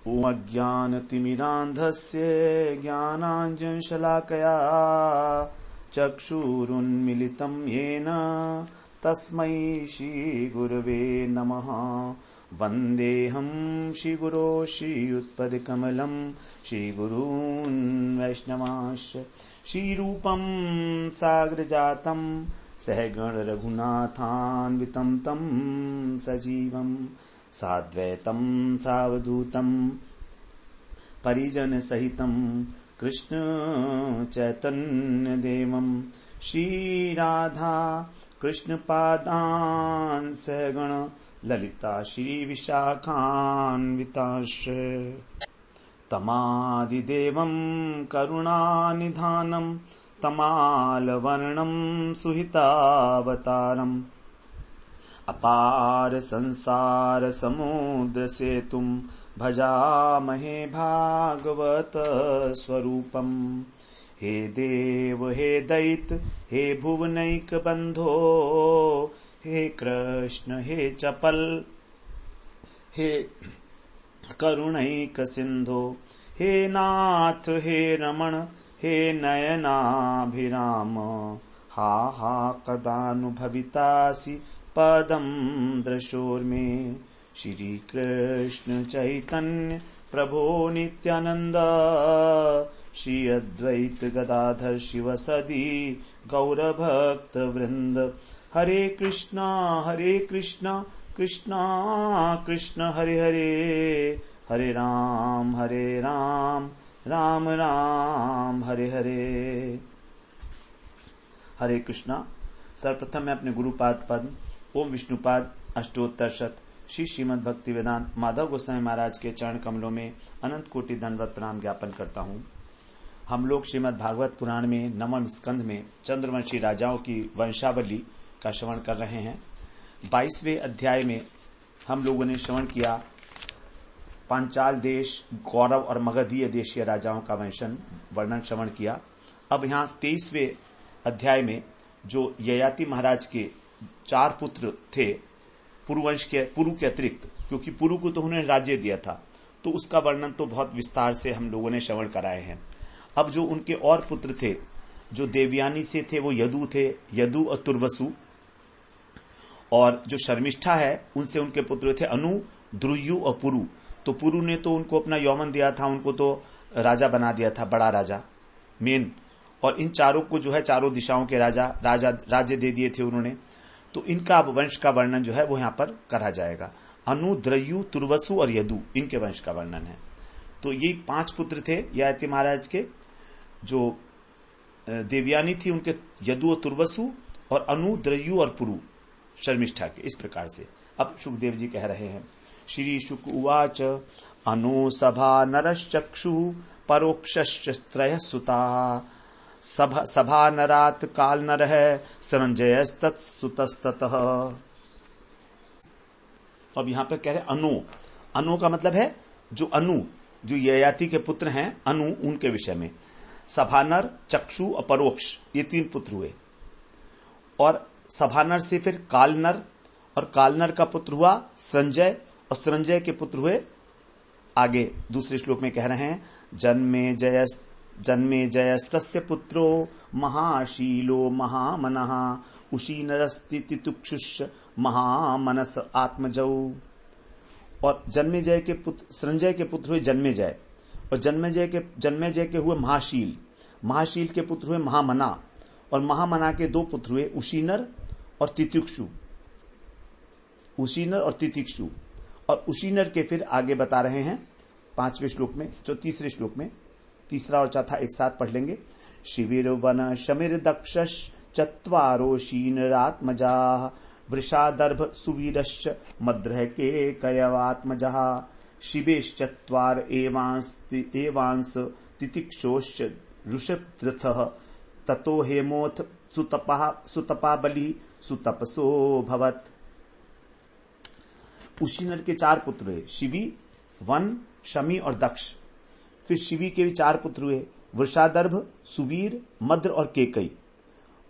ॐ अज्ञानतिमिरान्धस्य ज्ञानाञ्जनशलाकया चक्षुरुन्मिलितं येन तस्मै श्रीगुरवे नमः। वन्देऽहं श्रीगुरो श्रीयुत्पदकमलं श्रीगुरून् वैष्णवांश्च श्रीरूपं साग्रजातं सहगण रघुनाथान्वितं तं सजीवं साद्वैतं सावधूतं परिजन सहितं कृष्ण चैतन्य देवं श्रीराधा कृष्ण पादान् सहगण ललिता श्री विशाखान्वितांश्च तमादिदेवं करुणानिधानं तमालवर्णं सुहितावतारम् अपार संसार समुद्र सेतुं भजामहे भागवत स्वरूपम्। हे देव हे दैत हे भुवनैक बंधो हे कृष्ण हे चपल हे करुणैक सिंधो हे नाथ हे रमण हे नयनाभिराम हा हा कदानुभवितासि पदं दृशोर्मे। श्री कृष्ण चैतन्य प्रभो नित्यानंद श्री अद्वैत गदाधर शिवसदि गौरभक्त वृंद। हरे कृष्णा कृष्णा कृष्णा हरे हरे, हरे राम राम राम हरे हरे। हरे कृष्णा। सर्वप्रथम मैं अपने गुरुपाद पद ओम विष्णुपाद अष्टोत्तर शत श्री श्रीमद् भक्ति वेदांत माधव गोस्वामी महाराज के चरण कमलों में अनंत कोटि दंडवत प्रणाम ज्ञापन करता हूँ। हम लोग श्रीमद् भागवत पुराण में नवम स्कंध में चंद्रवंशी राजाओं की वंशावली का श्रवण कर रहे हैं। 22वें अध्याय में हम लोगों ने श्रवण किया पांचाल देश, कौरव और मगधीय देशीय राजाओं का वर्णन श्रवण किया। अब यहाँ 23वें अध्याय में जो ययाति महाराज के 4 पुत्र थे पुरुवंश के, पुरु के अतिरिक्त, क्योंकि पुरु को तो उन्होंने राज्य दिया था, तो उसका वर्णन तो बहुत विस्तार से हम लोगों ने श्रवण कराए हैं। अब जो उनके और पुत्र थे जो देवयानी से थे वो यदु थे, यदु और तुर्वसु, और जो शर्मिष्ठा है उनसे उनके पुत्र थे अनु, द्रुयु और पुरु। तो पुरु ने तो उनको अपना यौवन दिया था, उनको तो राजा बना दिया था, बड़ा राजा मेन, और इन चारों को जो है चारों दिशाओं के राज्य दे दिए थे उन्होंने। तो इनका वंश का वर्णन जो है वो यहाँ पर करा जाएगा। अनु, द्रयु, तुर्वसु और यदु, इनके वंश का वर्णन है। तो ये 5 पुत्र थे ययाति महाराज के, जो देवयानी थी उनके यदु और तुर्वसु, और अनु, द्रयु और पुरु शर्मिष्ठा के। इस प्रकार से अब सुखदेव जी कह रहे हैं। श्री शुक उवाच अनु सभा नरश्चक्षु परोक्षश्च सुता सभा नरात काल नर है संजयस्तुतस्ततः। अब यहां पर कह रहे अनु का मतलब है जो ययाति के पुत्र हैं, अनु उनके विषय में। सभानर, चक्षु और परोक्ष, ये 3 पुत्र हुए। और सभानर से फिर कालनर, और कालनर का पुत्र हुआ संजय, और संजय के पुत्र हुए आगे दूसरे श्लोक में कह रहे हैं जन्मे जयस्तस्य पुत्रो महाशीलो महामनः उशीनरस्तितिक्षुष महामनस आत्मजौ। और जन्मेजय के पुत्र संजय के पुत्र हुए जन्मेजय, और जन्मेजय के हुए महाशील के पुत्र हुए महामना, और महामना के 2 पुत्र हुए उशीनर और तितिक्षु। और उशीनर के फिर आगे बता रहे हैं 5वें श्लोक में, जो तीसरे श्लोक में, तीसरा और चौथा एक साथ पढ़ लेंगे। शिविर वन शमिर दक्षश चत्वारो शीनरात्मजा वृषादर्भ सुवीरश्च मद्रह के कयवात्मजा शिवेश्चत्वार एवांस तितिक्षोश्च ऋषत्रथः ततो हेमोथ सुतपा बलि सुतपसो भवत्। उशीनर के 4 पुत्र हुए, शिवी, वन, शमी और दक्ष। फिर शिवी के भी 4 पुत्र हुए, वृषादर्भ, सुवीर, मद्र और केकई।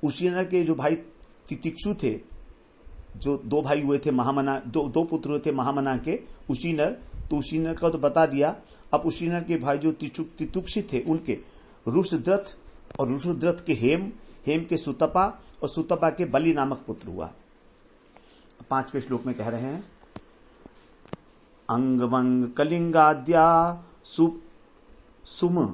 उशीनर के जो भाई तितिक्षु थे, जो 2 भाई हुए थे महामना, दो पुत्र हुए थे महामना के, उशीनर, तो उशीनर का तो बता दिया। अब उशीनर के भाई जो तितुक्षी थे उनके रुषद्रथ और रुषद्रथ के हेम के सुतपा और सुतपा के बलि नामक पुत्र हुआ। 5वें श्लोक में कह रहे हैं अंगवंग कलिंगाद्या सुम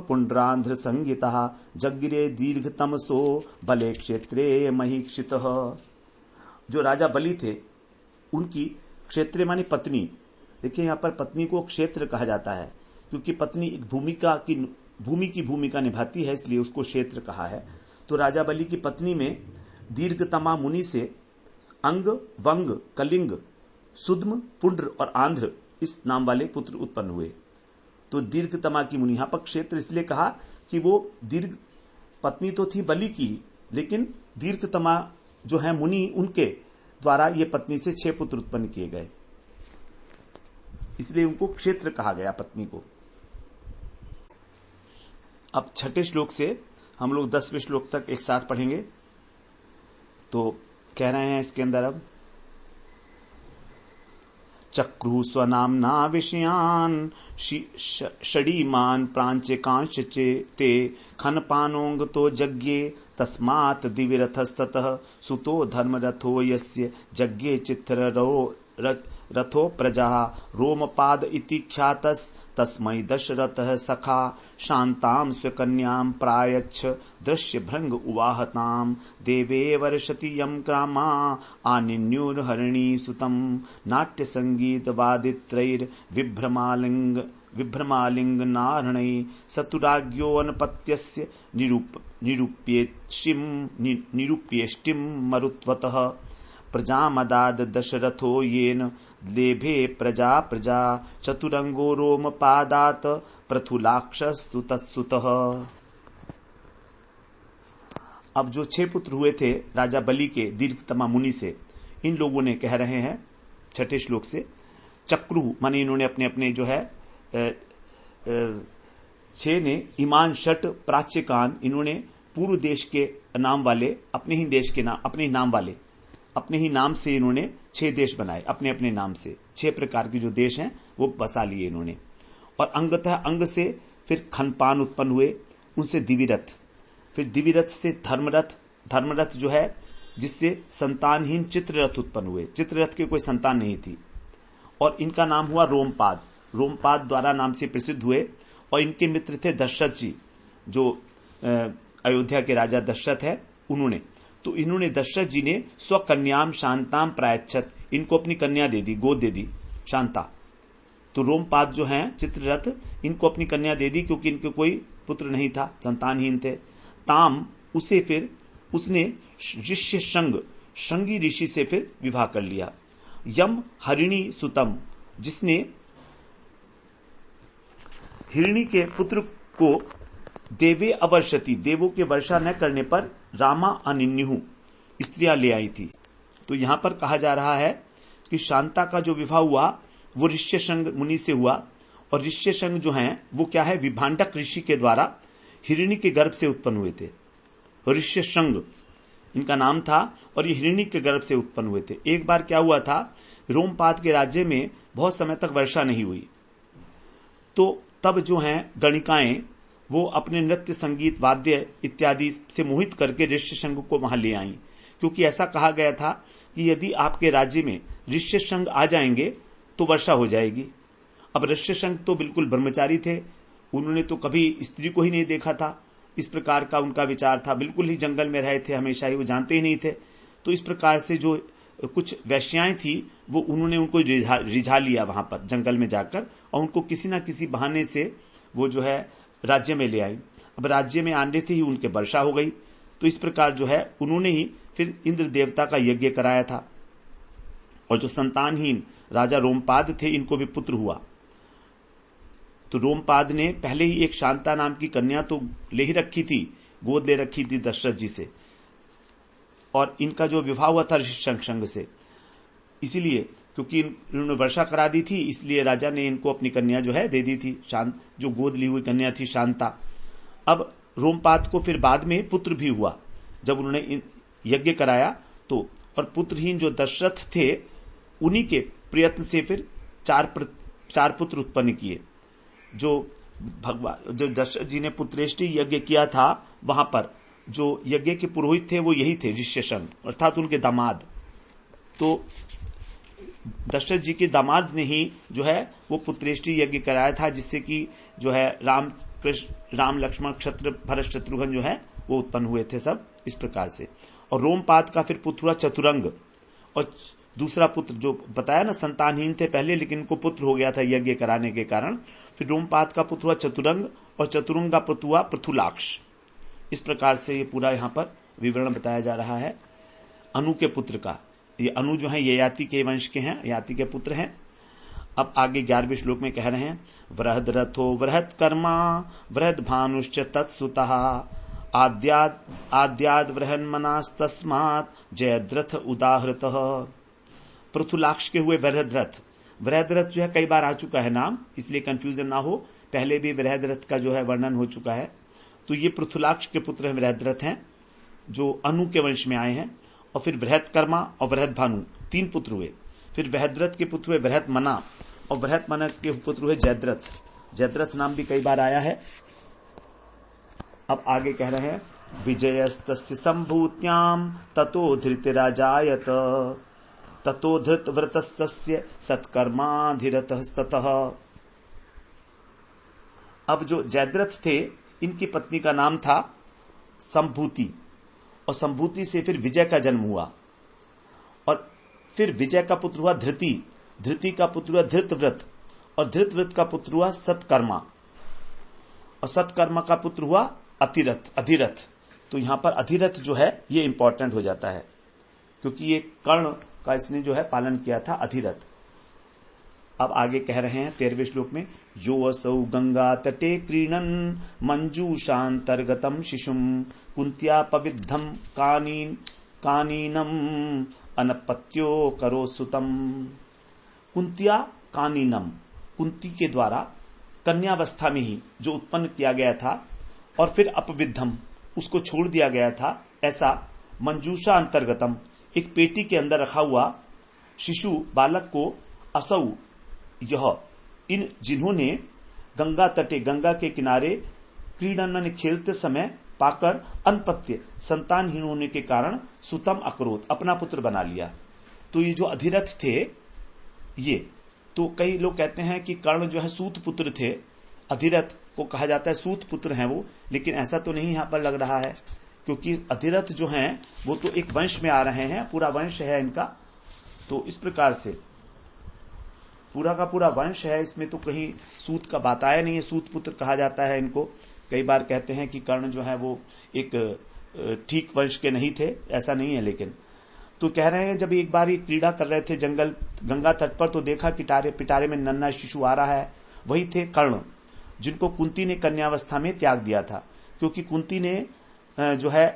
पुंड्रांध्र संगीता जग्गिरे दीर्घतमसो बले क्षेत्रे महीक्षितः। जो राजा बलि थे उनकी क्षेत्रे मानी पत्नी, देखिए यहां पर पत्नी को क्षेत्र कहा जाता है क्योंकि पत्नी एक भूमि की भूमिका निभाती है, इसलिए उसको क्षेत्र कहा है। तो राजा बलि की पत्नी में दीर्घतमा मुनि से अंग वंग कलिंग सुद्म पुंड्र और आंध्र इस नाम वाले पुत्र उत्पन्न हुए। तो दीर्घतमा की मुनि, यहां पर क्षेत्र इसलिए कहा कि वो दीर्घ पत्नी तो थी बलि की, लेकिन दीर्घतमा जो है मुनि उनके द्वारा ये पत्नी से 6 पुत्र उत्पन्न किए गए, इसलिए उनको क्षेत्र कहा गया पत्नी को। अब 6ठे श्लोक से हम लोग 10वें श्लोक तक एक साथ पढ़ेंगे। तो कह रहे हैं इसके अंदर अब चक्रु स्वनामना विषयान षडीमान प्रांचकांश ते खनपानोंग तो जज्ञे तस्मात् दिविरथस्ततः सुतो धर्मरथो यस्य जज्ञे रथो प्रजा रोमपाद इति ख्यातस् तस्मै दशरथः सखा शान्तां स्वकन्यां प्रायच्छ दृश्यभृंग उवाहतां देवे वर्षति यं क्रामा आनिन्युर्हरिणी सुतं नाट्यसङ्गीतवादित्रैर्विभ्रमालिङ्ग नारणै सतुराज्ञोऽनपत्यस्य निरूप्येष्टिं मरुत्वतः प्रजामदाद दशरथो येन लेभे प्रजा चतुरंगो रोमपादात प्रथुलाक्षस्तु तत्सुतः। अब जो 6 पुत्र हुए थे राजा बलि के दीर्घतमा मुनि से, इन लोगों ने कह रहे हैं 6ठे श्लोक से चक्रु माने इन्होंने अपने अपने जो है 6 ने ईमान षट प्राच्यकान, इन्होंने पूर्व देश के नाम वाले अपने ही देश के नाम अपने ही नाम से इन्होंने 6 देश बनाए, अपने अपने नाम से 6 प्रकार के जो देश हैं वो बसा लिए इन्होंने। और अंगतः अंग से फिर खनपान उत्पन्न हुए, उनसे दिविरथ, फिर दिविरथ से धर्मरथ जो है जिससे संतानहीन चित्ररथ उत्पन्न हुए। चित्ररथ के कोई संतान नहीं थी। और इनका नाम हुआ रोमपाद द्वारा नाम से प्रसिद्ध हुए। और इनके मित्र थे दशरथ जी, जो अयोध्या के राजा दशरथ है उन्होंने। तो इन्होंने दशरथ जी ने स्वकन्याम शांताम प्रायच्छत, इनको अपनी कन्या दे दी, गोद दे दी शांता। तो रोमपाद जो हैं चित्ररथ, इनको अपनी कन्या दे दी क्योंकि इनके कोई पुत्र नहीं था, संतानहीन थे। ताम उसे फिर उसने ऋष्य शंगी ऋषि से फिर विवाह कर लिया। यम हरिणी सुतम, जिसने हिरणी के पुत्र को देवे अवर्षति, देवों के वर्षा न करने पर रामा अनिन्यु स्त्रियां ले आई थी। तो यहां पर कहा जा रहा है कि शांता का जो विवाह हुआ वो ऋष्यशृंग मुनि से हुआ। और ऋष्यशृंग जो हैं वो क्या है, विभांडक ऋषि के द्वारा हिरणी के गर्भ से उत्पन्न हुए थे। ऋष्यशृंग इनका नाम था और ये हिरणी के गर्भ से उत्पन्न हुए थे। एक बार क्या हुआ था, रोमपाद के राज्य में बहुत समय तक वर्षा नहीं हुई। तो तब जो हैं गणिकाएं वो अपने नृत्य संगीत वाद्य इत्यादि से मोहित करके ऋष्यशृंग को वहां ले आई, क्योंकि ऐसा कहा गया था कि यदि आपके राज्य में ऋष्यशृंग आ जाएंगे तो वर्षा हो जाएगी। अब ऋष्यशृंग तो बिल्कुल ब्रह्मचारी थे, उन्होंने तो कभी स्त्री को ही नहीं देखा था, इस प्रकार का उनका विचार था। बिल्कुल ही जंगल में रहे थे हमेशा ही, वो जानते ही नहीं थे। तो इस प्रकार से जो कुछ वैश्याएं थी वो उन्होंने उनको रिझा लिया वहां पर जंगल में जाकर, और उनको किसी न किसी बहाने से वो जो है राज्य में ले आई। अब राज्य में आने थे ही उनके वर्षा हो गई। तो इस प्रकार जो है उन्होंने ही फिर इंद्र देवता का यज्ञ कराया था। और जो संतानहीन राजा रोमपाद थे इनको भी पुत्र हुआ। तो रोमपाद ने पहले ही एक शांता नाम की कन्या तो ले ही रखी थी, गोद ले रखी थी दशरथ जी से, और इनका जो विवाह हुआ था ऋष्यशृंग से, इसीलिए क्योंकि इन्होंने वर्षा करा दी थी इसलिए राजा ने इनको अपनी कन्या जो है दे दी थी, जो गोद ली हुई कन्या थी शांता। अब रोमपाद को फिर बाद में पुत्र भी हुआ जब उन्होंने यज्ञ कराया। तो और पुत्रहीन जो दशरथ थे उन्हीं के प्रयत्न से फिर 4 पुत्र उत्पन्न किए। जो भगवान जो दशरथ जी ने पुत्रेष्टि यज्ञ किया था, वहां पर जो यज्ञ के पुरोहित थे वो यही थे, ऋष्यशृंग, अर्थात उनके दामाद। तो दशरथ जी के दामाद ने ही जो है वो पुत्रेष्टि यज्ञ कराया था, जिससे कि जो है राम लक्ष्मण क्षत्र भरत शत्रुघ्न जो है वो उत्पन्न हुए थे सब इस प्रकार से। और रोमपाद का फिर पुत्र हुआ चतुरंग, और दूसरा पुत्र जो बताया ना संतानहीन थे पहले, लेकिन इनको पुत्र हो गया था यज्ञ कराने के कारण। फिर रोमपाद का पुत्र हुआ चतुरंग, और चतुरंग का पुत्र हुआ पृथुलाक्ष। इस प्रकार से ये पूरा यहां पर विवरण बताया जा रहा है अनु के पुत्र का। ये अनु जो है ये याति के वंश के हैं, याति के पुत्र हैं। अब आगे 11वें श्लोक में कह रहे हैं, वृहद रथो वृहद कर्मा वृहद भानुश्च तत्सुतः आद्याद वृहन्मनास्तस्मात् जयद्रथ उदाहृतः। पृथुलाक्ष के हुए वृहद्रथ। वृहद्रथ जो है कई बार आ चुका है नाम, इसलिए कंफ्यूजन ना हो, पहले भी वृहद्रथ का जो है वर्णन हो चुका है। तो ये पृथुलाक्ष के पुत्र हैं, वृहद्रथ हैं, जो अनु के वंश में आए हैं। और फिर वृहद कर्मा और वृहद भानु 3 पुत्र हुए। फिर वृहद्रथ के पुत्र हुए वृहद मना, और वृहद मना के पुत्र हुए जयद्रथ। जयद्रथ नाम भी कई बार आया है। अब आगे कह रहे हैं, विजयस्तस्य संभूत्याम ततो धृतराजायत ततो धृतव्रतस्तस्य सत्कर्माधिरतस्ततः। अब जो जयद्रथ थे, इनकी पत्नी का नाम था संभूति, और संभूति से फिर विजय का जन्म हुआ। और फिर विजय का पुत्र हुआ धृति, धृति का पुत्र हुआ धृतव्रत, और धृतव्रत का पुत्र हुआ सत्कर्मा, और सत्कर्मा का पुत्र हुआ अधिरथ। तो यहां पर अधिरथ जो है ये इंपॉर्टेंट हो जाता है, क्योंकि ये कर्ण का इसने जो है पालन किया था, अधिरथ। अब आगे कह रहे हैं 13वें श्लोक में, यो असौ गंगा तटे क्रीडन मंजूषांतर्गतम शिशुम कुंत्या पविद्धम कानीनम अनपत्यो करो सुतम। कुंत्या कानीनम, कुंती के द्वारा कन्यावस्था में ही जो उत्पन्न किया गया था, और फिर अपविद्धम, उसको छोड़ दिया गया था, ऐसा मंजूषा अंतर्गतम, एक पेटी के अंदर रखा हुआ शिशु बालक को असौ, यह इन जिन्होंने गंगा तटे, गंगा के किनारे क्रीडन माने खेलते समय पाकर अनपत्य, संतानहीन होने के कारण सुतम अकरोत, अपना पुत्र बना लिया। तो ये जो अधिरथ थे, ये तो कई लोग कहते हैं कि कर्ण जो है सूत पुत्र थे, अधिरथ को कहा जाता है सूत पुत्र हैं वो, लेकिन ऐसा तो नहीं यहां पर लग रहा है, क्योंकि अधिरथ जो हैं वो तो एक वंश में आ रहे हैं, पूरा वंश है इनका। तो इस प्रकार से पूरा का पूरा वंश है, इसमें तो कहीं सूत का बात आया नहीं है, सूत पुत्र कहा जाता है इनको। कई बार कहते हैं कि कर्ण जो है वो एक ठीक वंश के नहीं थे, ऐसा नहीं है। लेकिन तो कह रहे हैं, जब एक बार ये क्रीड़ा कर रहे थे जंगल गंगा तट पर, तो देखा कि पिटारे में नन्हा शिशु आ रहा है। वही थे कर्ण, जिनको कुंती ने कन्यावस्था में त्याग दिया था, क्योंकि कुंती ने जो है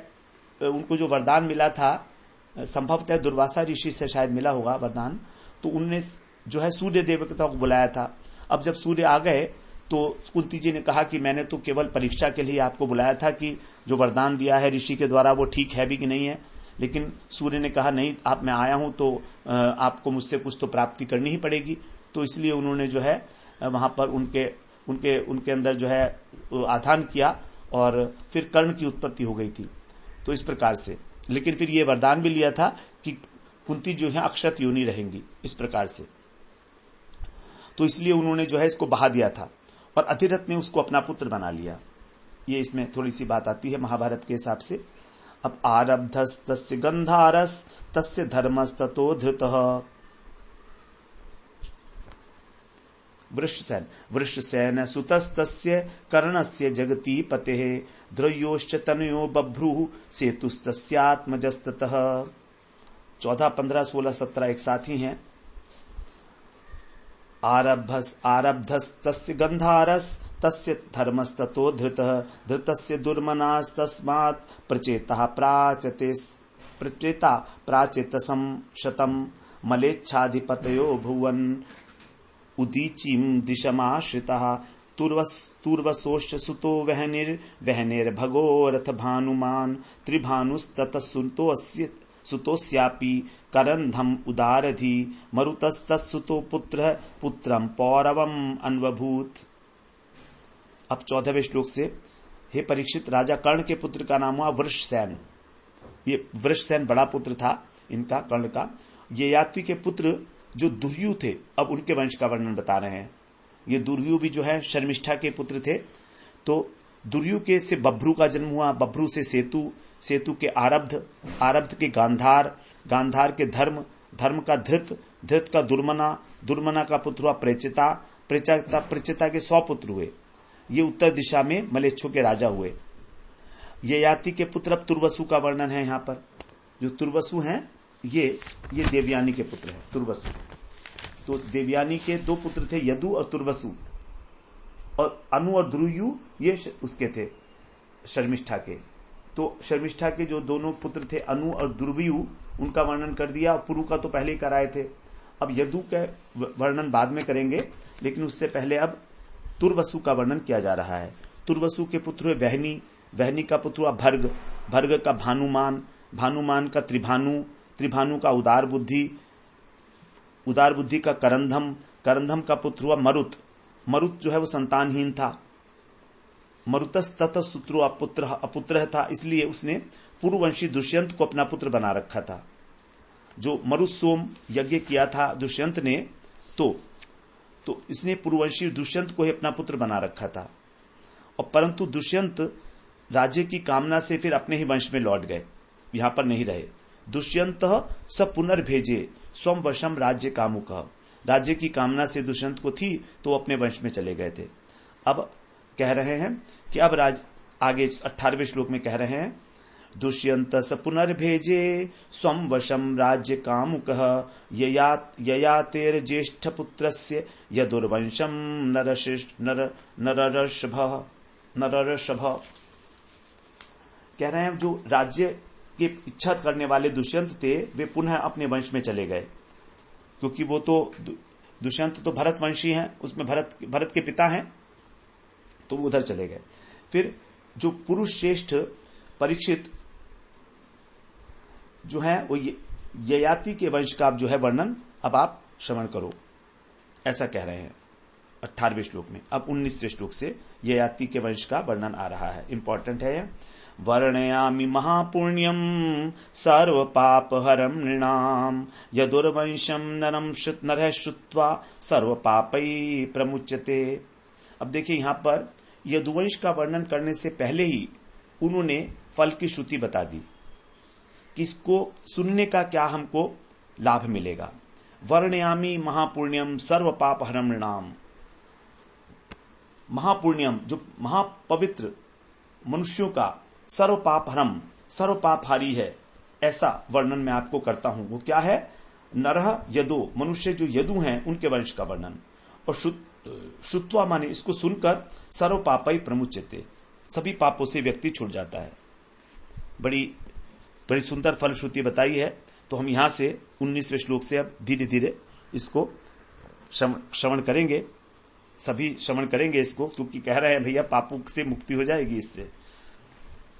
उनको जो वरदान मिला था, संभवतः दुर्वासा ऋषि से शायद मिला होगा वरदान, तो उनने जो है सूर्य देवता को बुलाया था। अब जब सूर्य आ गए तो कुंती जी ने कहा कि मैंने तो केवल परीक्षा के लिए आपको बुलाया था कि जो वरदान दिया है ऋषि के द्वारा वो ठीक है भी कि नहीं है। लेकिन सूर्य ने कहा नहीं, आप मैं आया हूं तो आपको मुझसे कुछ तो प्राप्ति करनी ही पड़ेगी। तो इसलिए उन्होंने जो है वहां पर उनके अंदर जो है आधान किया, और फिर कर्ण की उत्पत्ति हो गई थी। तो इस प्रकार से, लेकिन फिर ये वरदान भी लिया था कि कुंती जो है अक्षत योनि रहेंगी, इस प्रकार से। तो इसलिए उन्होंने जो है इसको बहा दिया था, और अधिरथ ने उसको अपना पुत्र बना लिया। ये इसमें थोड़ी सी बात आती है महाभारत के हिसाब से। अब आरब्धस्तस्य गंधारस तस्य धर्मस्ततो धृतः। वृषसेन सुतस्तस्य कर्णस्य जगति पतेः ध्रुयोश्च तनयो बभ्रुः सेतुस्तस्यात्मजस्ततः। 14, 15, 16, 17 एक साथ ही हैं। आरब्धस्तस्य गंधारस तस्य धर्मस्ततो धृतः धृतस्य दुर्मनास्तस्मात् प्रचेता प्राचेतसं शतं मलेच्छाधिपतयो भुवन् उदीचीं दिशमाश्रितः तुर्वसोश्च सुतो वहनिर्भगो रथ भानुमान् त्रिभानुस्ततः सुतोस्यापि करंधम उदारधि मरुतस्तुतो पुत्र पुत्रम पौरवम अन्वभूत। अब 14वें श्लोक से, हे परीक्षित, राजा कर्ण के पुत्र का नाम हुआ वृषसेन। ये वृषसेन बड़ा पुत्र था इनका, कर्ण का। ये याति के पुत्र जो दुर्यु थे, अब उनके वंश का वर्णन बता रहे हैं। ये दुर्यु भी जो है शर्मिष्ठा के पुत्र थे। तो दुर्यु के से बभ्रू का जन्म हुआ, बभ्रू से सेतु, सेतु के आरब्ध, आरब्ध के गांधार, गांधार के धर्म, धर्म का धृत, धृत का दुर्मना, दुर्मना का पुत्र हुआ प्रेचिता, प्रेचिता के 100 पुत्र हुए। ये उत्तर दिशा में मलेच्छों के राजा हुए। ये याति के पुत्र, अब तुर्वसु का वर्णन है यहाँ पर। जो तुर्वसु हैं ये देवयानी के पुत्र हैं, तुर्वसु। तो देवयानी के 2 पुत्र थे, यदु और तुर्वसु, और अनु और ध्रुयु ये उसके थे, शर्मिष्ठा के। तो शर्मिष्ठा के जो दोनों पुत्र थे अनु और ध्रुवयु, उनका वर्णन कर दिया। पुरु का तो पहले ही कराए थे। अब यदु का वर्णन बाद में करेंगे, लेकिन उससे पहले अब तुर्वसु का वर्णन किया जा रहा है। तुर्वसु के पुत्र हुए वहनी, वहनी का पुत्र हुआ भर्ग, भर्ग का भानुमान, भानुमान का त्रिभानु, त्रिभानु का उदार बुद्धि, उदार बुद्धि का करंधम, करंधम का पुत्र हुआ मरुत, मरुत जो है वो संतानहीन था। मरुतस तत सुत्रो अपुत्र था, इसलिए उसने पूर्ववंशी दुष्यंत को अपना पुत्र बना रखा था। जो मरुसोम यज्ञ किया था दुष्यंत ने, तो इसने पूर्ववंशी दुष्यंत को ही अपना पुत्र बना रखा था। और परंतु दुष्यंत राज्य की कामना से फिर अपने ही वंश में लौट गए, यहां पर नहीं रहे। दुष्यंत स पुनर्भेजे स्वम वशम राज्य कामुक, राज्य की कामना से दुष्यंत को थी तो वो अपने वंश में चले गए थे। अब कह रहे हैं कि अब आगे 18वें श्लोक में कह रहे हैं, दुष्यंत स पुनर्भेजे स्वम वशम राज्य कामुक ययातेर ज्येष्ठ पुत्रस्य यदुर्वंशम नरर्षभ। कह रहे हैं जो राज्य की इच्छा करने वाले दुष्यंत थे वे पुनः अपने वंश में चले गए, क्योंकि वो तो दुष्यंत तो भरत वंशी हैं, उसमें भरत के पिता हैं, तो वो उधर चले गए। फिर जो पुरुष श्रेष्ठ परीक्षित जो है वो ययाति के वंश का जो है वर्णन अब आप श्रवण करो, ऐसा कह रहे हैं 18वें श्लोक में। अब 19वें श्लोक से ययाति के वंश का वर्णन आ रहा है, इंपॉर्टेंट है यह। वर्णयामि महापुण्यम सर्व पाप हरम नृणाम यदुर्वंशम नरः श्रुत्वा सर्व पापै प्रमुच्यते। अब देखिए यहां पर यदुवंश का वर्णन करने से पहले ही उन्होंने फल की श्रुति बता दी कि इसको सुनने का क्या हमको लाभ मिलेगा। वर्णयामि महापुण्यम सर्व पाप हरम नृणाम, महापुण्यम जो महापवित्र मनुष्यों का सर्व पाप हरम, सर्व पापहारी है, ऐसा वर्णन मैं आपको करता हूं। वो क्या है? नरह यदो, मनुष्य जो यदु हैं उनके वंश का वर्णन। और श्रुत्वा माने इसको सुनकर सर्व पापई प्रमुच्यते, सभी पापों से व्यक्ति छूट जाता है। बड़ी सुंदर फलश्रुति बताई है। तो हम यहां से 19वें श्लोक से अब धीरे धीरे इसको श्रवण करेंगे, सभी श्रवण करेंगे इसको, क्योंकि कह रहे हैं भैया पापों से मुक्ति हो जाएगी इससे,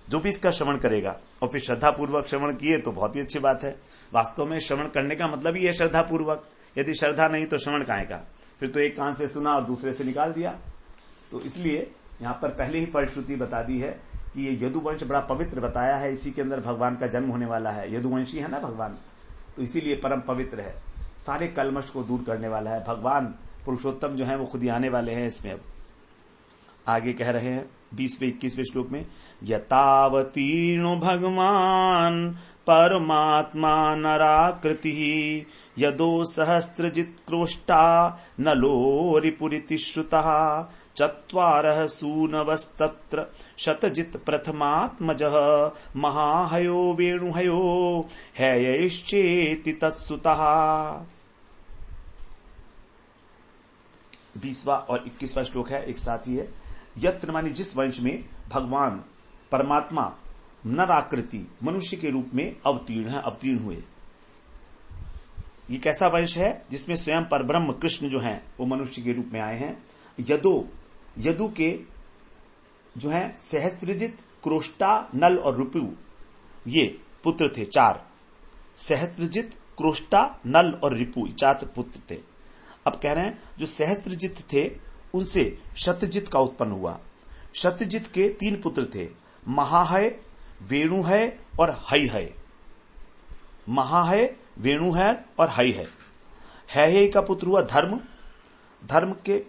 जो भी इसका श्रवण करेगा। और फिर श्रद्धा पूर्वक श्रवण किए तो बहुत ही अच्छी बात है। वास्तव में श्रवण करने का मतलब ही है श्रद्धा पूर्वक। यदि श्रद्धा नहीं तो श्रवण काहे का? फिर तो एक कान से सुना और दूसरे से निकाल दिया। तो इसलिए यहां पर पहले ही फलश्रुति बता दी है कि ये यदुवंश बड़ा पवित्र बताया है, इसी के अंदर भगवान का जन्म होने वाला है। यदुवंशी है ना भगवान, तो इसीलिए परम पवित्र है, सारे कलमश को दूर करने वाला है। भगवान पुरुषोत्तम जो है वो खुद ही आने वाले हैं इसमें। अब आगे कह रहे हैं 20वें-21वें श्लोक में, यतावतीर्णो भगवान परमात्मा नराकृति यदो सहस्रजित क्रोष्टा नलो रिपुरिति श्रुतः चत्वारः सूनवस्तत्र शतजित प्रथमात्मजः महाहयो वेणुहयो हैयैश्चेति तत्सुतः। 20वां और 21वां श्लोक है, एक साथ ही है। यत्र मानी जिस वंश में भगवान परमात्मा नर आकृति मनुष्य के रूप में अवतीर्ण हुए। ये कैसा वंश है? जिसमें स्वयं परब्रह्म कृष्ण जो हैं वो मनुष्य के रूप में आए हैं। यदु के जो हैं सहस्त्रजित, क्रोष्टा, नल और रुपु, ये पुत्र थे 4। सहस्त्रजित, क्रोष्टा, नल और रिपु 4 पुत्र थे। अब कह रहे हैं जो सहस्त्रजित थे उनसे शतजित का उत्पन्न हुआ। शतजित के 3 पुत्र थे, महाहय, वेणुहय और हयहय। महाहय, वेणुहय और हयहय। हयहय का पुत्र हुआ धर्म। धर्म के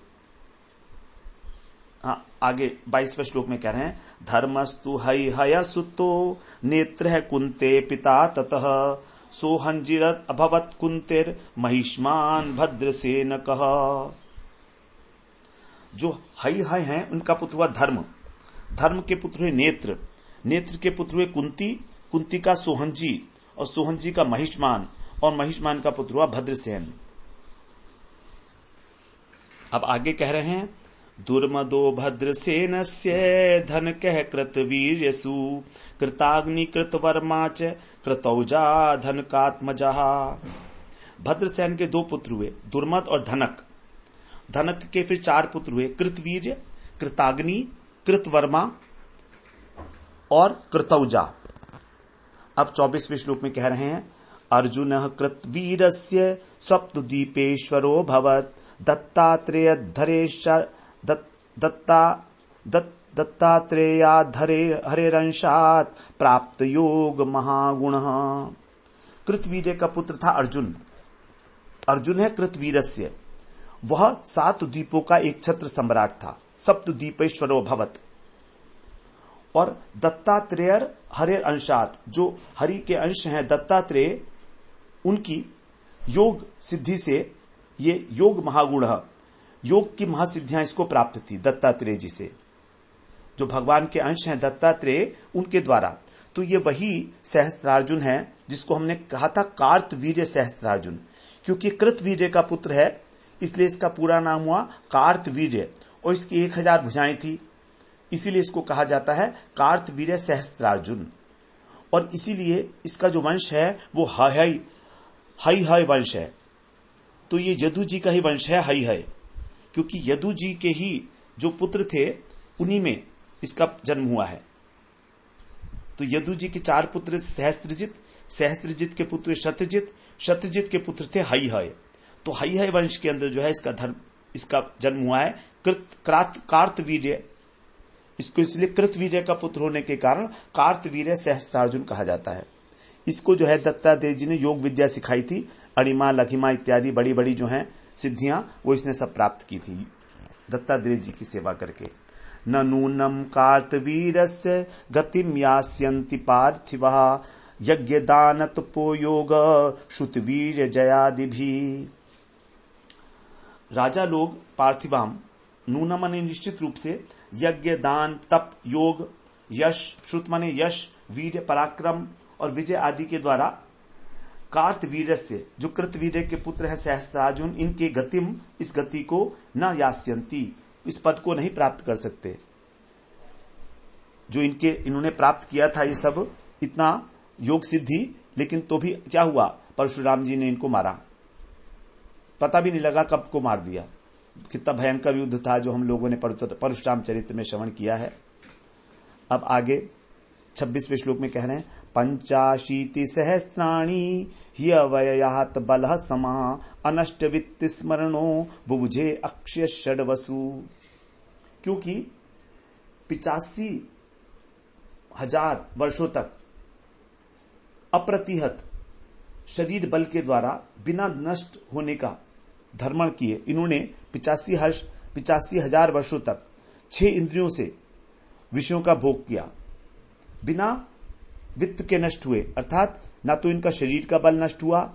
आगे 22वें श्लोक में कह रहे हैं, धर्मस्तु हयहय सुतो नेत्र है कुंते पिता ततः सोहंजिरत अभवत कुंतेर महिष्मान भद्रसेन कह। जो हयहय हैं उनका पुत्र हुआ धर्म। धर्म के पुत्र हुए नेत्र। नेत्र के पुत्र हुए कुंती। कुंती का सोहंजी और सोहंजी का महिष्मान और महिष्मान का पुत्र हुआ भद्रसेन। अब आगे कह रहे हैं, दुर्मदो भद्रसेनस्य धन कह कृत वीर्यसु कृताग्नि कृत वर्मा च कृतौजा धन कात्मजा। भद्रसेन के 2 पुत्र हुए, दुर्मद और धनक। धनक के फिर 4 पुत्र हुए, कृतवीर्य, कृताग्नि, कृतवर्मा और कृतौजा। अब 24वें श्लोक में कह रहे हैं, अर्जुन कृतवीरस्य सप्तद्वीपेश्वरो भवत् दत्तात्रेय दत्तात्रेयाधरे हरेरंशात् प्राप्त योग महागुण। कृतवीर्य का पुत्र था अर्जुन। अर्जुन है कृतवीरस्य। वह 7 द्वीपों का एक छत्र सम्राट था। सप्तद्वीपेश्वरो भवत्। और दत्तात्रेय हरेर अंशात, जो हरि के अंश हैं दत्तात्रेय, उनकी योग सिद्धि से ये योग महागुण, योग की महासिद्धियां इसको प्राप्त थी दत्तात्रेय जी से। जो भगवान के अंश हैं दत्तात्रेय, उनके द्वारा। तो ये वही सहस्त्रार्जुन है जिसको हमने कहा था कार्तवीर्य सहस्त्रार्जुन। क्योंकि कृतवीर्य का पुत्र है इसलिए इसका पूरा नाम हुआ कार्तवीर्य, और इसकी 1000 भुजाएं थी, इसीलिए इसको कहा जाता है कार्तवीर्य सहस्त्रार्जुन। और इसीलिए इसका जो वंश है वो हयहय वंश है। तो ये यदु जी का ही वंश है हयहय, क्योंकि यदु जी के ही जो पुत्र थे उन्हीं में इसका जन्म हुआ है। तो यदु जी के 4 पुत्र सहस्त्रजित, सहस्त्रजित के पुत्र शतजित, शतजित के पुत्र थे हयहय। तो हयहय वंश के अंदर जो है इसका जन्म हुआ है कार्तवीर्य। इसको इसलिए कृतवीर्य का पुत्र होने के कारण कार्तवीर्य सहस्त्रार्जुन कहा जाता है। इसको जो है दत्तात्रेय जी ने योग विद्या सिखाई थी। अणिमा, लघिमा इत्यादि बड़ी बड़ी जो हैं सिद्धियां वो इसने सब प्राप्त की थी दत्तात्रेय जी की सेवा करके। न नूनम कार्तवीरस्य गतिम यास्यन्ति पार्थिवः यज्ञ दान तपो योग श्रुतवीर्य जयादिभि। राजा लोग पार्थिवाम, नूनम माने निश्चित रूप से, यज्ञ दान तप योग, यश, श्रुत माने यश, वीर्य पराक्रम और विजय आदि के द्वारा कार्तवीर्य से, जो कृतवीर्य के पुत्र है सहस्त्रार्जुन, इनके गतिम, इस गति को न यास्यन्ति, इस पद को नहीं प्राप्त कर सकते। जो इन्होंने प्राप्त किया था ये सब इतना योग सिद्धि, लेकिन तो भी क्या हुआ, परशुराम जी ने इनको मारा, पता भी नहीं लगा कब को मार दिया। कितना भयंकर युद्ध था जो हम लोगों ने परशुराम चरित्र में श्रवण किया है। अब आगे 26वें श्लोक में कह रहे हैं, 85 सहस्राणि ह्यवयात बलः समा अनष्ट वित्त स्मरणो बुभुजे अक्षय षड्वसु। क्योंकि 85,000 वर्षों तक अप्रतिहत शरीर बल के द्वारा बिना नष्ट होने का धर्मण किए इन्होंने 85,000 वर्षों तक 6 इंद्रियों से विषयों का भोग किया, बिना वित्त के नष्ट हुए। अर्थात ना तो इनका शरीर का बल नष्ट हुआ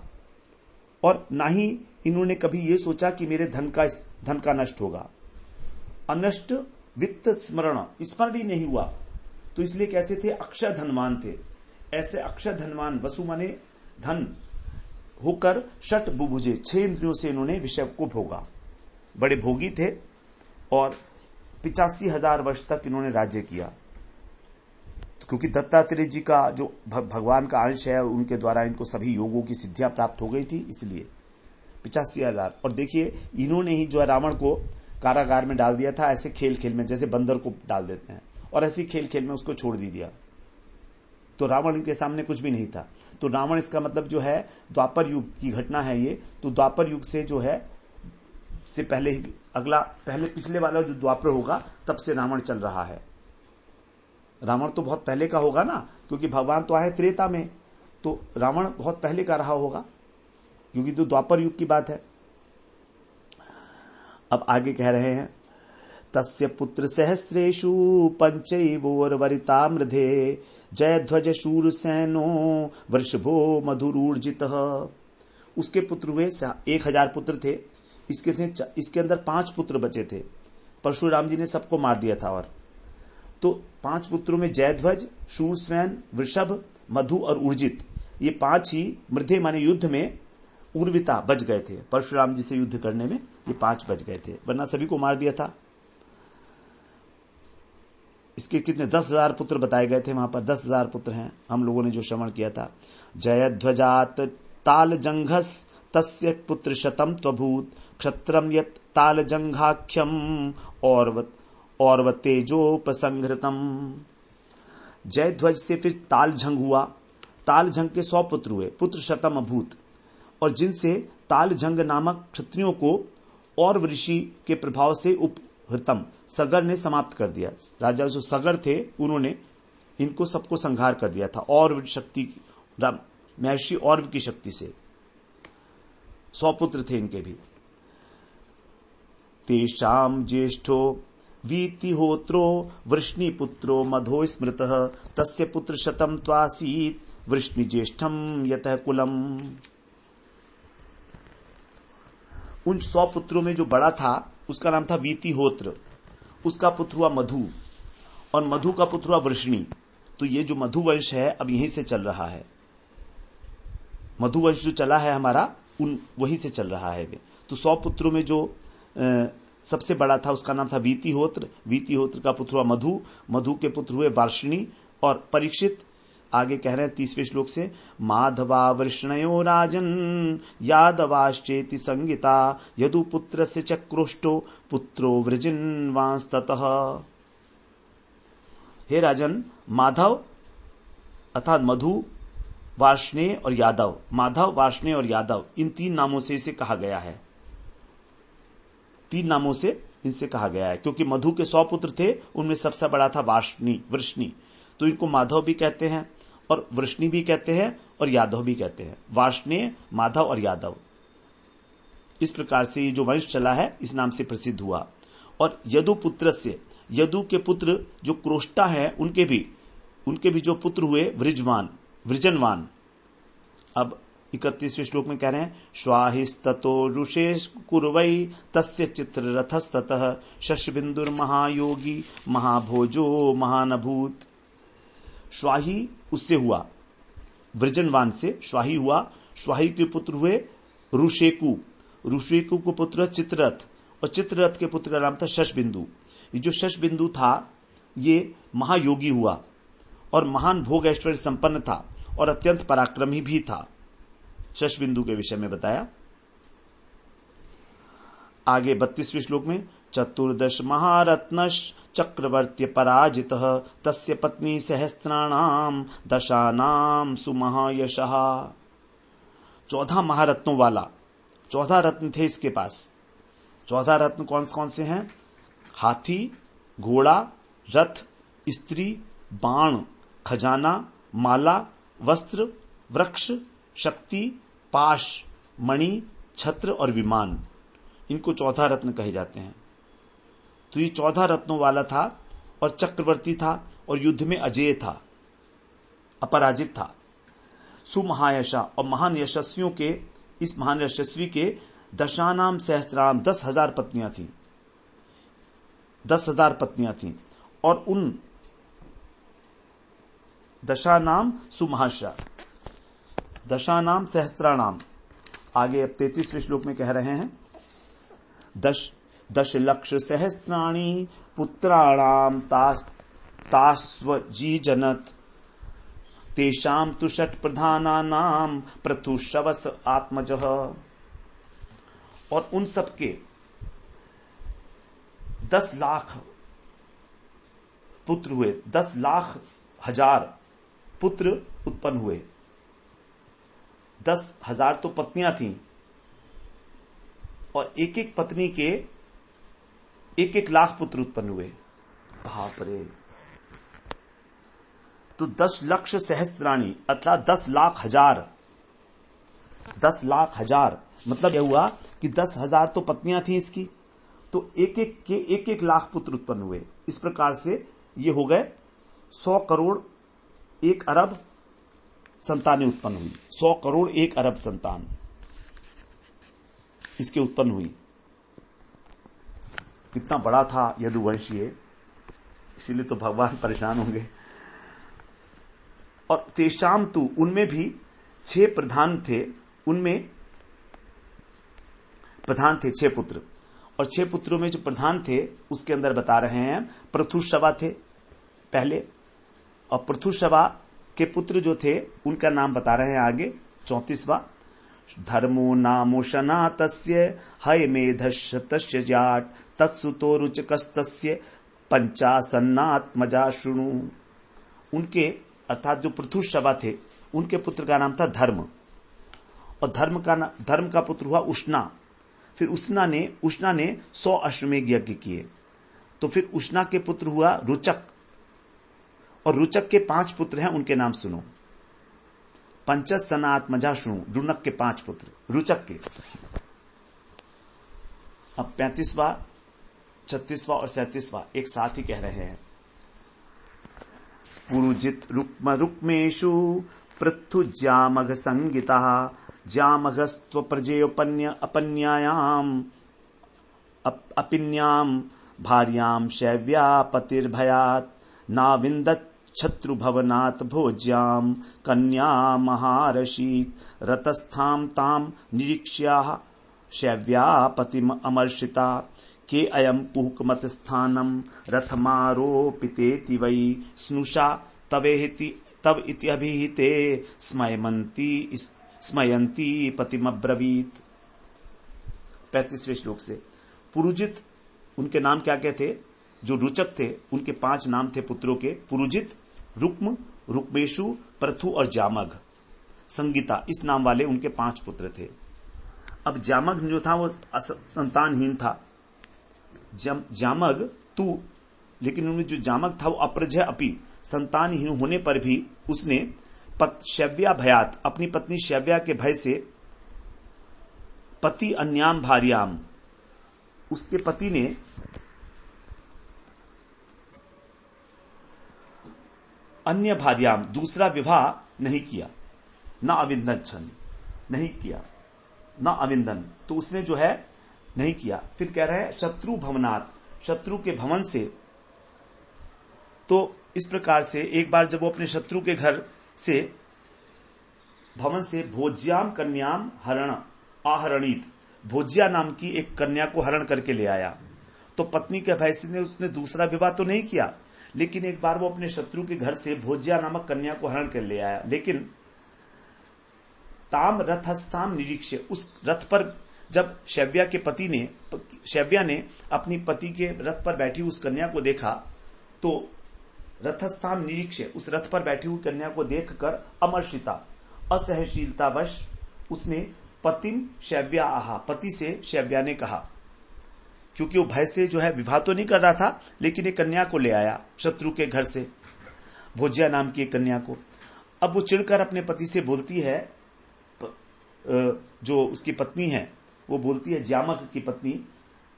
और ना ही इन्होंने कभी ये सोचा कि मेरे धन का नष्ट होगा। अनष्ट वित्त स्मरण ही नहीं हुआ। तो इसलिए कैसे थे, अक्षय धनवान थे। ऐसे अक्षय धनवान, वसु माने धन होकर, षट बुभुजे 6 इंद्रियों से इन्होंने विषय को भोगा। बड़े भोगी थे और 85,000 वर्ष तक इन्होंने राज्य किया। तो क्योंकि दत्तात्रेय जी का जो भगवान का अंश है, उनके द्वारा इनको सभी योगों की सिद्धियां प्राप्त हो गई थी, इसलिए 85,000। और देखिए इन्होंने ही जो है रावण को कारागार में डाल दिया था, ऐसे खेल खेल में, जैसे बंदर को डाल देते हैं, और ऐसे खेल खेल में उसको छोड़ दिया। तो रावण के सामने कुछ भी नहीं था। तो रावण इसका मतलब जो है द्वापर युग की घटना है ये। तो द्वापर युग से जो है से पहले ही पहले पिछले वाला जो द्वापर होगा तब से रावण चल रहा है। रावण तो बहुत पहले का होगा ना, क्योंकि भगवान तो आए त्रेता में, तो रावण बहुत पहले का रहा होगा, क्योंकि तो द्वापर युग की बात है। अब आगे कह रहे हैं, तस्य पुत्र सहस्रेषु पंचैवोर्वरिता मृधे जयध्वज शूरसेनो वृषभो मधुरूर्जितः। उसके पुत्र हुए 1000 पुत्र थे। इसके अंदर 5 पुत्र बचे थे। परशुराम जी ने सबको मार दिया था। और तो 5 पुत्रों में जयध्वज, शूरसेन, वृषभ, मधु और ऊर्जित, ये 5 ही मृधे माने युद्ध में उर्विता बच गए थे। परशुराम जी से युद्ध करने में ये 5 बच गए थे, वरना सभी को मार दिया था। इसके कितने 10,000 पुत्र बताए गए थे। वहां पर 10,000 पुत्र हैं, हम लोगों ने जो श्रवण किया था। जयध्वजात ताल जंघस तस्य पुत्र शतम त्वभूत क्षत्रम यत ताल जंघाख्यम और तेजोपसंहृतम। जयध्वज से फिर ताल जंग हुआ। ताल जंग के 100 पुत्र हुए, पुत्र शतम अभूत, और जिनसे ताल जंग नामक क्षत्रियों को और ऋषि के प्रभाव से उपहृतम सगर ने समाप्त कर दिया। राजा जो सगर थे उन्होंने इनको सबको संहार कर दिया था, और शक्ति महर्षि और की शक्ति से 100 पुत्र थे इनके भी। तेषाम ज्येष्ठो वीतिहोत्रो वृष्णिपुत्रो मधो स्मृतः तस्य पुत्र शतम त्वासीत वृष्णि ज्येष्ठम यतः कुलम। उन 100 पुत्रों में जो बड़ा था उसका नाम था वीतिहोत्र, उसका पुत्र हुआ मधु, और मधु का पुत्र हुआ वृष्णि। तो ये जो मधु वंश है अब यहीं से चल रहा है। मधु वंश जो चला है हमारा वहीं से चल रहा है। तो 100 पुत्रों में जो सबसे बड़ा था उसका नाम था वीतिहोत्र। वीतिहोत्र का पुत्र हुआ मधु, मधु के पुत्र हुए वार्ष्णी और परीक्षित। आगे कह रहे हैं 30वें श्लोक से, माधवा वृष्णयो राजन यादवाश्चेति संगीता यदुपुत्र से चक्रोष्टो पुत्रो वृजिन्वांस्ततः। हे राजन, माधव अर्थात मधु, वार्ष्णेय और यादव, माधव, वार्ष्णेय और यादव, इन 3 नामों से इसे कहा गया है। 3 नामों से इनसे कहा गया है, क्योंकि मधु के 100 पुत्र थे, उनमें सबसे बड़ा था वृष्णि, तो इनको माधव भी कहते हैं और वृष्णि भी कहते हैं और यादव भी कहते हैं। वार्ष्णेय, माधव और यादव, इस प्रकार से ये जो वंश चला है इस नाम से प्रसिद्ध हुआ। और यदु पुत्र से, यदु के पुत्र जो क्रोष्टा है उनके भी जो पुत्र हुए वृजनवान। अब 31वें श्लोक में कह रहे हैं, श्वाहिस्ततो ऋषेश कुर्वै तस्य चित्ररथस्ततः शशबिंदुर महायोगी महाभोजो महानभूत। श्वाही उससे हुआ, वृजनवान से श्वाही हुआ। श्वाही के पुत्र हुए ऋषेकु, ऋषेकु को पुत्र चित्ररथ, और चित्ररथ के पुत्र का नाम था शशबिंदु। ये जो शशबिंदु था ये महायोगी हुआ और महान भोग ऐश्वर्य संपन्न था और अत्यंत पराक्रमी भी था। शशबिंदु के विषय में बताया। आगे 32वें श्लोक में, चतुर्दश महारत्नश चक्रवर्ती पराजितः तस्य पत्नी सहस्त्राणाम दशानाम सुमहायशः। 14 महारत्नों वाला, 14 रत्न थे इसके पास। 14 रत्न कौन कौन से हैं? हाथी, घोड़ा, रथ, स्त्री, बाण, खजाना, माला, वस्त्र, वृक्ष, शक्ति, पाश, मणि, छत्र और विमान, इनको 14 रत्न कहे जाते हैं। तो ये 14 रत्नों वाला था और चक्रवर्ती था और युद्ध में अजेय था, अपराजित था। सुमहायशा, और महान यशस्वियों के, इस महान यशस्वी के दशानाम सहस्त्राम 10,000 पत्नियां थीं, 10,000 पत्नियां थीं। और उन दशानाम सुमहाशा, दशानाम सहस्त्राणाम। आगे अब 33वें श्लोक में कह रहे हैं, 10 लक्ष सहस्त्राणि पुत्राणाम तास्वजीजनत तेषाम तु षट प्रधानानाम पृथुश्रवस आत्मजः। और उन सबके 10 लाख पुत्र हुए, 10 लाख हजार पुत्र उत्पन्न हुए। 10,000 तो पत्नियां थीं और एक एक पत्नी के 1-1 लाख पुत्र उत्पन्न हुए। बाप रे! तो 10 लक्ष सहस्राणी अर्थात 10 लाख हजार, 10 लाख हजार मतलब यह हुआ कि 10,000 तो पत्नियां थी इसकी, तो एक एक के 1-1 लाख पुत्र उत्पन्न हुए। इस प्रकार से ये हो गए 100 करोड़ 1 अरब संतानें उत्पन्न हुई। 100 करोड़ 1 अरब संतान इसके उत्पन्न हुई। कितना बड़ा था यदुवंश ये, इसीलिए तो भगवान परेशान होंगे। और तेषाम तु उनमें भी 6 प्रधान थे, उनमें प्रधान थे 6 पुत्र, और 6 पुत्रों में जो प्रधान थे उसके अंदर बता रहे हैं पृथुश्रवा थे पहले, और पृथुश्रवा के पुत्र जो थे उनका नाम बता रहे हैं आगे 34वां। धर्मो नामोशना तस्य हयमेधस्य जाट तत्सुतो रुचकस्तस्य पंचासन्नात्मजा शृणु। उनके अर्थात जो पृथुश्रवा थे उनके पुत्र का नाम था धर्म, और धर्म का पुत्र हुआ उष्णा। फिर उष्णा ने 100 अश्वमेध यज्ञ किए, तो फिर उष्णा के पुत्र हुआ रुचक, और रुचक के 5 पुत्र हैं, उनके नाम सुनो। पंचसनात्मजा शृणु, रुनक के 5 पुत्र रुचक के। अब 35वां 36वां और 37वां एक साथ ही कह रहे हैं। पुरुजित रुक्मेषु पृथुज्यामघ संगिता ज्यामघस्त्व प्रजेयोपन्य अपन्यायाम अपिन्याम भार्याम शैव्या पतिर्भयात नाविंदत छत्रुभवनात् भोज्याम कन्या महारशीत रतस्थाम ताम निरीक्ष्याः शैव्या पतिम अमर्षिता के अयम कुहकमत स्थानम रथमारोपितेति वै स्नुषा तव इति अभिहिते स्मयंती पतिमब्रवीत। 35वें श्लोक से पुरुजित उनके नाम क्या क्या थे? जो रुचक थे उनके 5 नाम थे पुत्रों के, पुरुजित, रुक्म, रुक्मेशु, पृथु और जामघ। संगीता इस नाम वाले उनके 5 पुत्र थे। अब जामघ जो था वो संतानहीन था। जामघ तू, लेकिन उनमें जो जामघ था वो अप्रजय अपि, संतानहीन होने पर भी उसने शैव्या भयात, अपनी पत्नी शैव्या के भय से, पति अन्याम भार्याम, उसके पति ने अन्य भार्याम दूसरा विवाह नहीं किया, न अविंदन नहीं किया, न अविंदन, तो उसने जो है नहीं किया। फिर कह रहे हैं शत्रु भवनात्, शत्रु के भवन से। तो इस प्रकार से एक बार जब वो अपने शत्रु के घर से भवन से भोज्याम कन्याम हरण आहरणीत, भोज्या नाम की एक कन्या को हरण करके ले आया। तो पत्नी के भय से उसने दूसरा विवाह तो नहीं किया, लेकिन एक बार वो अपने शत्रु के घर से भोज्या नामक कन्या को हरण कर ले आया। लेकिन ताम रथस्थाम निरीक्ष्य, उस रथ पर जब शैव्या ने अपनी पति के रथ पर बैठी उस कन्या को देखा, तो रथस्थाम निरीक्ष्य, उस रथ पर बैठी हुई कन्या को देखकर अमर्षिता, असहनशीलतावश उसने पतिम शैव्या आहा, पति से शैव्या ने कहा, क्योंकि वो भय से जो है विवाह तो नहीं कर रहा था, लेकिन एक कन्या को ले आया शत्रु के घर से, भोज्या नाम की एक कन्या को। अब वो चिढ़कर अपने पति से बोलती है, जो उसकी पत्नी है वो बोलती है, जामक की पत्नी,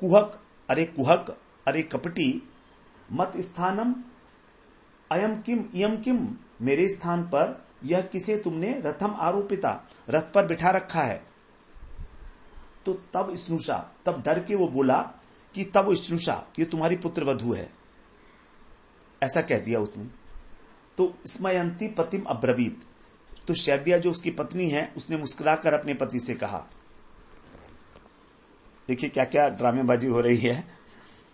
कुहक अरे कपटी, मत स्थानम अयम किम इयम किम, मेरे स्थान पर यह किसे तुमने रथम आरोपिता, रथ पर बिठा रखा है। तो तब स्नुषा, तब डर के वो बोला कि तब स्नुषा, ये तुम्हारी पुत्र वधू है, ऐसा कह दिया उसने। तो स्मयंती पतिम अब्रवीत, तो शैव्या जो उसकी पत्नी है उसने मुस्कुराकर अपने पति से कहा। देखिए क्या क्या ड्रामेबाजी हो रही है।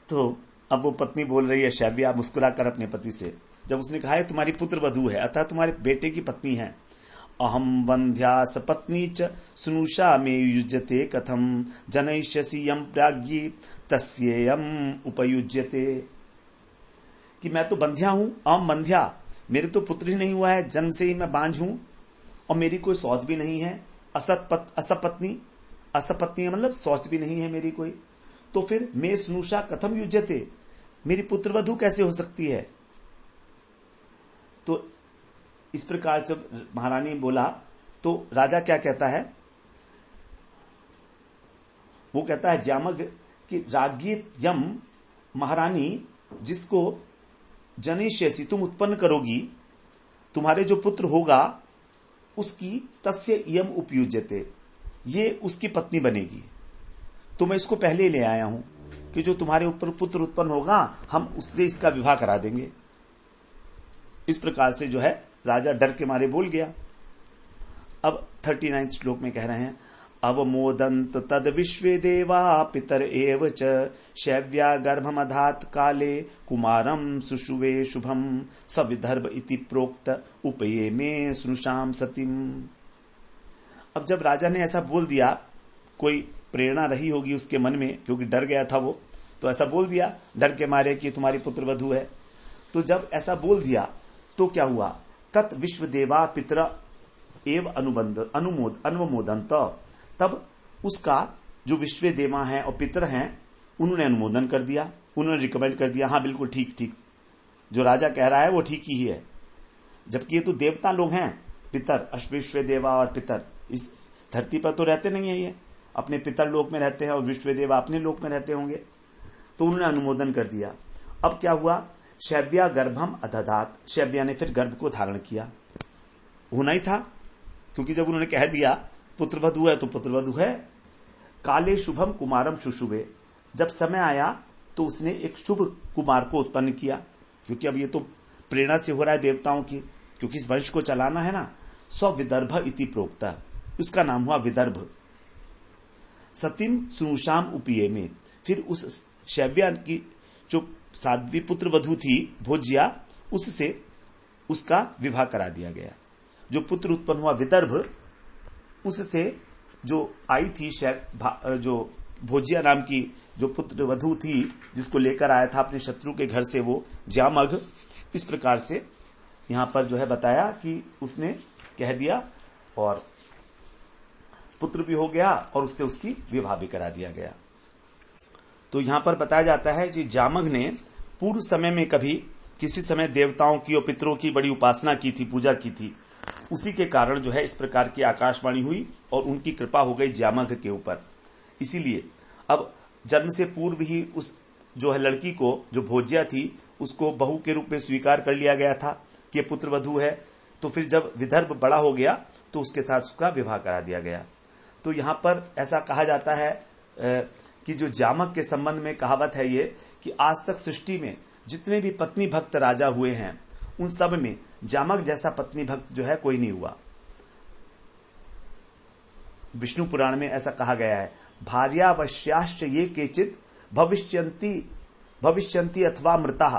तो अब वो पत्नी बोल रही है, शैव्या मुस्कुराकर अपने पति से, जब उसने कहा है तुम्हारी पुत्र वधू है, अर्थात तुम्हारे बेटे की पत्नी है। अहम वंध्या सपत्नी च स्नुषा में युज्यते कथम जनयिष्यसि यम प्राज्ञी तस्येयम उपयुज्यते, कि मैं तो बंध्या हूं, अहम बंध्या, मेरे तो पुत्र ही नहीं हुआ है, जन्म से ही मैं बांझ हूं और मेरी कोई सौत भी नहीं है, असपत्नी, असपत्नी मतलब शौच भी नहीं है मेरी कोई, तो फिर मे स्नुषा कथम युज्यते, मेरी पुत्रवधू कैसे हो सकती है। तो इस प्रकार जब महारानी बोला तो राजा क्या कहता है, वो कहता है जामग कि राज्ञी यम, महारानी जिसको जनिष्यसि तुम उत्पन्न करोगी, तुम्हारे जो पुत्र होगा उसकी तस्य इयम उपयुज्यते, ये उसकी पत्नी बनेगी। तो मैं इसको पहले ही ले आया हूं कि जो तुम्हारे ऊपर पुत्र उत्पन्न होगा हम उससे इसका विवाह करा देंगे। इस प्रकार से जो है राजा डर के मारे बोल गया। अब 39 श्लोक में कह रहे हैं, अवमोदंत तद विश्वे देवा पितर एव च शैव्या गर्भमधात काले कुमारम सुषुवे शुभम सविदर्भ इति प्रोक्त उपये में स्नुषाम सतीम। अब जब राजा ने ऐसा बोल दिया, कोई प्रेरणा रही होगी उसके मन में, क्योंकि डर गया था वो, तो ऐसा बोल दिया डर के मारे कि तुम्हारी पुत्रवधू है। तो जब ऐसा बोल दिया तो क्या हुआ, तत् विश्व देवा पितर एव अनुमोदंत, तब उसका जो विश्व देवा है और पितर हैं उन्होंने अनुमोदन कर दिया, उन्होंने रिकमेंड कर दिया, हाँ बिल्कुल ठीक ठीक, जो राजा कह रहा है वो ठीक ही है। जबकि ये तो देवता लोग हैं, पितर, विश्व देवा और पितर इस धरती पर तो रहते नहीं है, ये अपने पितर लोक में रहते हैं और विश्व देवा अपने लोक में रहते होंगे। तो उन्होंने अनुमोदन कर दिया। अब क्या हुआ, शैव्या गर्भम अदधात, शैव्या ने फिर गर्भ को धारण किया, होना ही था, क्योंकि जब उन्होंने कह दिया पुत्रवधू है तो पुत्रवधू है। काले शुभम कुमारम शुशुभे, जब समय आया तो उसने एक शुभ कुमार को उत्पन्न किया, क्योंकि अब ये तो प्रेरणा से हो रहा है देवताओं की, क्योंकि इस वंश को चलाना है ना। सौ विदर्भ इति प्रोक्ता, उसका नाम हुआ विदर्भ। सतीम सुनुषाम उपये में, फिर उस शैव्या की जो साध्वी पुत्र वधू थी भोज्या, उससे उसका विवाह करा दिया गया। जो पुत्र उत्पन्न हुआ विदर्भ, उससे जो आई थी जो भोज्या नाम की जो पुत्र वधू थी, जिसको लेकर आया था अपने शत्रु के घर से, वो जामग। इस प्रकार से यहां पर जो है बताया कि उसने कह दिया और पुत्र भी हो गया और उससे उसकी विवाह भी करा दिया गया। तो यहां पर बताया जाता है कि जामग ने पूर्व समय में कभी किसी समय देवताओं की और पितरों की बड़ी उपासना की थी, पूजा की थी, उसी के कारण जो है इस प्रकार की आकाशवाणी हुई और उनकी कृपा हो गई जामग के ऊपर। इसीलिए अब जन्म से पूर्व ही उस जो है लड़की को, जो भोज्या थी, उसको बहू के रूप में स्वीकार कर लिया गया था कि पुत्र वधू है। तो फिर जब विदर्भ बड़ा हो गया तो उसके साथ उसका विवाह करा दिया गया। तो यहां पर ऐसा कहा जाता है कि जो जामग के संबंध में कहावत है ये, कि आज तक सृष्टि में जितने भी पत्नी भक्त राजा हुए हैं उन सब में जामग जैसा पत्नी भक्त जो है कोई नहीं हुआ। विष्णु पुराण में ऐसा कहा गया है, भार्यावश्याश्च ये केचित भविष्यन्ति अथवा मृता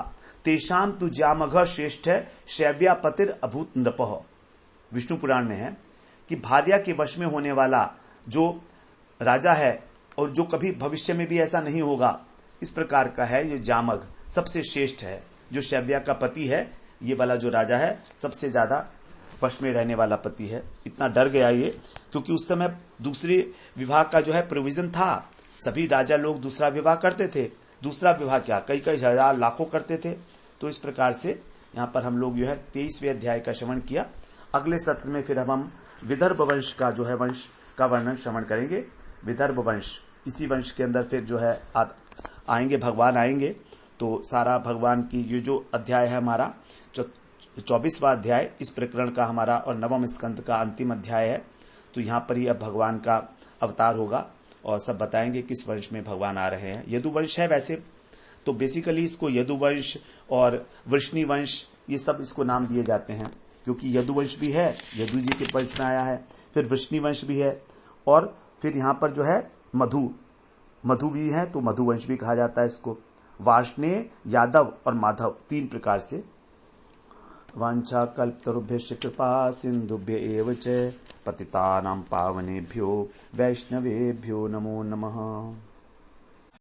तेषाम तु जामघ श्रेष्ठ शैव्या पतिर अभूत नृपः। विष्णु पुराण में है कि भार्या के वश में होने वाला जो राजा है और जो कभी भविष्य में भी ऐसा नहीं होगा, इस प्रकार का है ये जामग, सबसे श्रेष्ठ है। जो शैव्या का पति है, ये वाला जो राजा है, सबसे ज्यादा वश में रहने वाला पति है। इतना डर गया ये, क्योंकि उस समय दूसरे विवाह का जो है प्रोविजन था, सभी राजा लोग दूसरा विवाह करते थे। दूसरा विवाह क्या, कई कई हजार लाखों करते थे। तो इस प्रकार से यहाँ पर हम लोग जो है 23वें अध्याय का श्रवण किया। अगले सत्र में फिर हम विदर्भ वंश का जो है वंश का वर्णन श्रवण करेंगे। विदर्भ वंश, इसी वंश के अंदर फिर जो है आएंगे, भगवान आएंगे। तो सारा भगवान की ये जो अध्याय है हमारा 24वां अध्याय इस प्रकरण का हमारा और 9वें स्कंद का अंतिम अध्याय है। तो यहाँ पर ही अब भगवान का अवतार होगा और सब बताएंगे किस वंश में भगवान आ रहे हैं। यदुवंश है वैसे तो बेसिकली इसको यदुवंश और वृष्णि वंश ये सब इसको नाम दिए जाते हैं, क्योंकि यदुवंश भी है, यदु जी के वंश में आया है, फिर वृष्णि वंश भी है और फिर यहाँ पर जो है मधु भी है, तो मधुवंश भी कहा जाता है इसको। वार्ष्णेय, यादव और माधव 3 प्रकार से। वांछा कल्पतरुभ्यश्च कृपा सिंधुभ्य एव च पतितानां पावनेभ्यो वैष्णवेभ्यो नमो नमः।